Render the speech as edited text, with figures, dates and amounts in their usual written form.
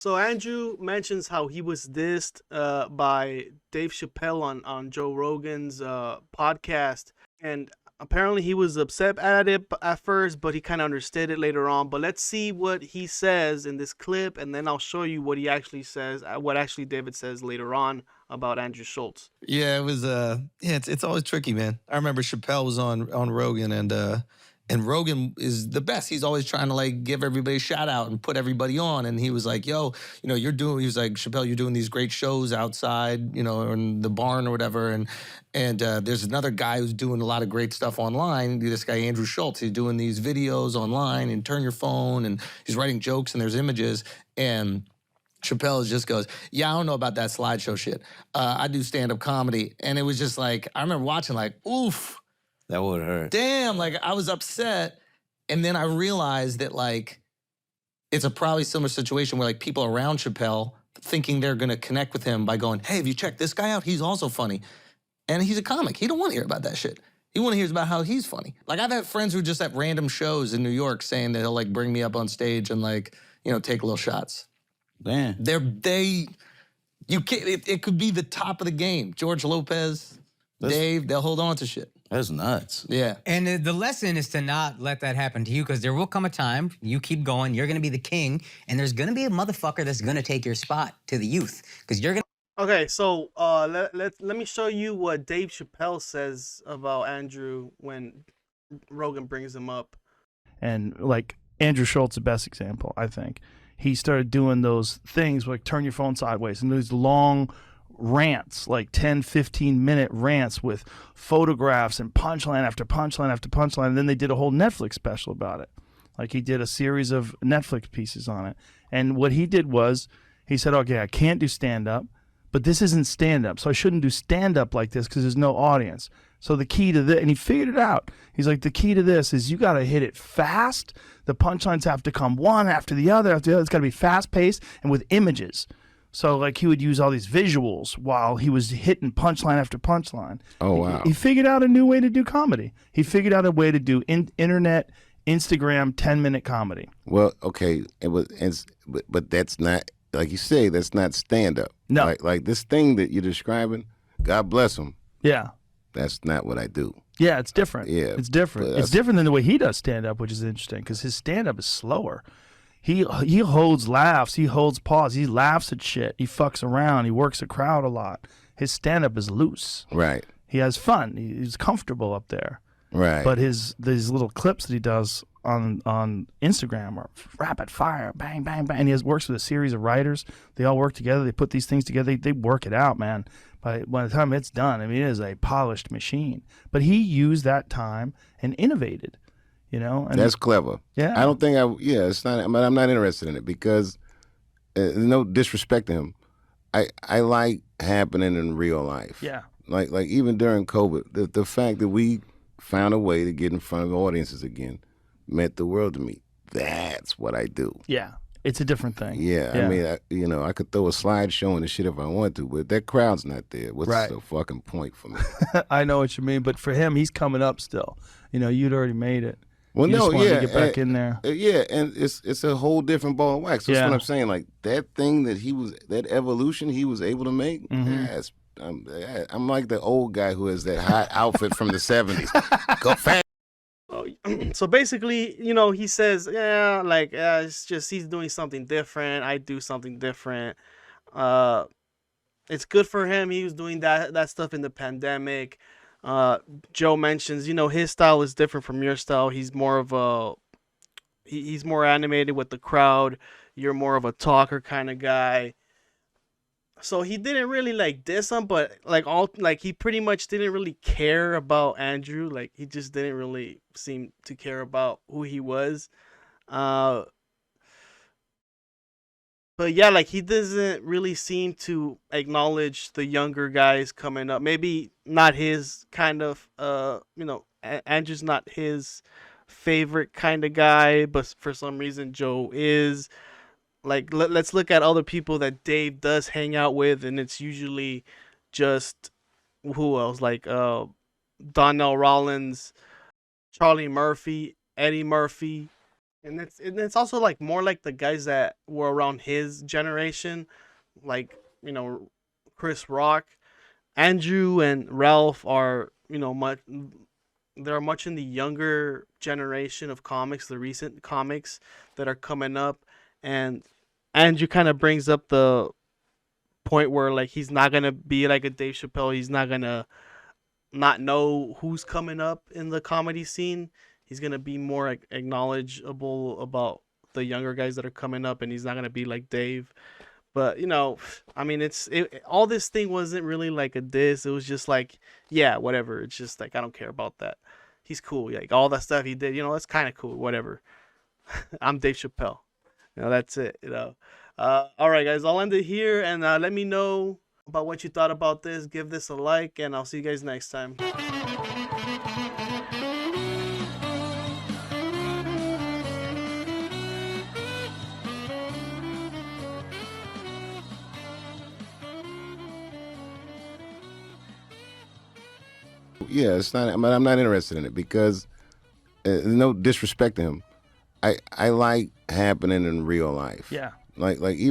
So Andrew mentions how he was dissed by Dave Chappelle on Joe Rogan's podcast, and apparently he was upset at it at first, but he kind of understood it later on. But let's see what he says in this clip, and then I'll show you what he actually says, what actually David says later on about Andrew Schulz. Yeah, it was yeah, it's always tricky, man. I remember Chappelle was on Rogan and Rogan is the best. He's always trying to like give everybody a shout out and put everybody on. And he was like, yo, he was like, Chappelle, you're doing these great shows outside, or in the barn or whatever. And there's another guy who's doing a lot of great stuff online. This guy, Andrew Schulz, he's doing these videos online and turn your phone and he's writing jokes and there's images. And Chappelle just goes, yeah, I don't know about that slideshow shit. I do stand-up comedy. And it was just like, I remember watching like, oof. That would hurt. Damn, like I was upset. And then I realized that like, it's a probably similar situation where like people around Chappelle thinking they're gonna connect with him by going, hey, have you checked this guy out? He's also funny. And he's a comic. He don't wanna hear about that shit. He wanna hear about how he's funny. Like I've had friends who just at random shows in New York saying that he'll like bring me up on stage and like, take little shots. Man. You can't, it could be the top of the game. George Lopez, Dave, they'll hold on to shit. That's nuts. Yeah. And the lesson is to not let that happen to you, because there will come a time, you keep going, you're going to be the king, and there's going to be a motherfucker that's going to take your spot to the youth, because you're going to... Okay, so let me show you what Dave Chappelle says about Andrew when Rogan brings him up. And like Andrew Schulz, the best example, I think. He started doing those things like turn your phone sideways and these long rants, like 10, 15-minute rants with photographs and punchline after punchline after punchline. And then they did a whole Netflix special about it. Like he did a series of Netflix pieces on it. And what he did was he said, okay, I can't do stand-up, but this isn't stand-up. So I shouldn't do stand-up like this because there's no audience. So the key to this, and he figured it out. He's like, the key to this is you got to hit it fast. The punchlines have to come one after the other after the other. It's got to be fast-paced and with images. So like he would use all these visuals while he was hitting punchline after punchline. Oh, wow. He figured out a new way to do comedy. He figured out a way to do internet, Instagram, 10-minute comedy. Well, okay, but that's not, like you say, that's not stand-up. No. Like this thing that you're describing, God bless him. Yeah. That's not what I do. Yeah, it's different. Yeah. It's different. It's different than the way he does stand-up, which is interesting because his stand-up is slower. He holds laughs. He holds pause. He laughs at shit. He fucks around. He works the crowd a lot. His stand-up is loose. Right. He has fun. He's comfortable up there. Right. But these little clips that he does on Instagram are rapid fire, bang, bang, bang. And he works with a series of writers. They all work together. They put these things together. They work it out, man. By the time it's done, I mean, it is a polished machine. But he used that time and innovated, And that's clever. Yeah. I don't think it's not, I'm not interested in it because there's no disrespect to him. I like happening in real life. Yeah. Like even during COVID, the fact that we found a way to get in front of audiences again meant the world to me. That's what I do. Yeah. It's a different thing. Yeah. I mean, I could throw a slideshow and the shit if I want to, but that crowd's not there. What's the fucking point for me? I know what you mean, but for him, he's coming up still. You'd already made it. Well, you just wanted to yeah, get back in there. Yeah, and it's a whole different ball of wax. That's what I'm saying. Like that thing that evolution he was able to make. Yes, I'm like the old guy who has that hot outfit from the '70s. Go fast. So basically, he says, it's just he's doing something different. I do something different. It's good for him. He was doing that stuff in the pandemic. Joe mentions, his style is different from your style. He's more of he's more animated with the crowd. You're more of a talker kind of guy. So he didn't really diss him, but he pretty much didn't really care about Andrew. Like he just didn't really seem to care about who he was. But yeah, he doesn't really seem to acknowledge the younger guys coming up. Maybe not his kind of, Andrew's not his favorite kind of guy, but for some reason Joe is. Let's look at other people that Dave does hang out with, and it's usually just who else? Donnell Rollins, Charlie Murphy, Eddie Murphy, And it's also like more like the guys that were around his generation, like Chris Rock, Andrew, and Ralph are much. They're much in the younger generation of comics, the recent comics that are coming up, and Andrew kind of brings up the point where like he's not gonna be like a Dave Chappelle. He's not gonna not know who's coming up in the comedy scene. He's gonna be more like, acknowledgeable about the younger guys that are coming up, and he's not gonna be like Dave. But I mean, all this thing wasn't really like a diss. It was just like, yeah, whatever. It's just like I don't care about that. He's cool. Like all that stuff he did, that's kind of cool. Whatever. I'm Dave Chappelle. That's it. All right, guys. I'll end it here, and let me know about what you thought about this. Give this a like, and I'll see you guys next time. Yeah, it's not. I'm not interested in it because there's no disrespect to him. I like happening in real life. Yeah. Like even.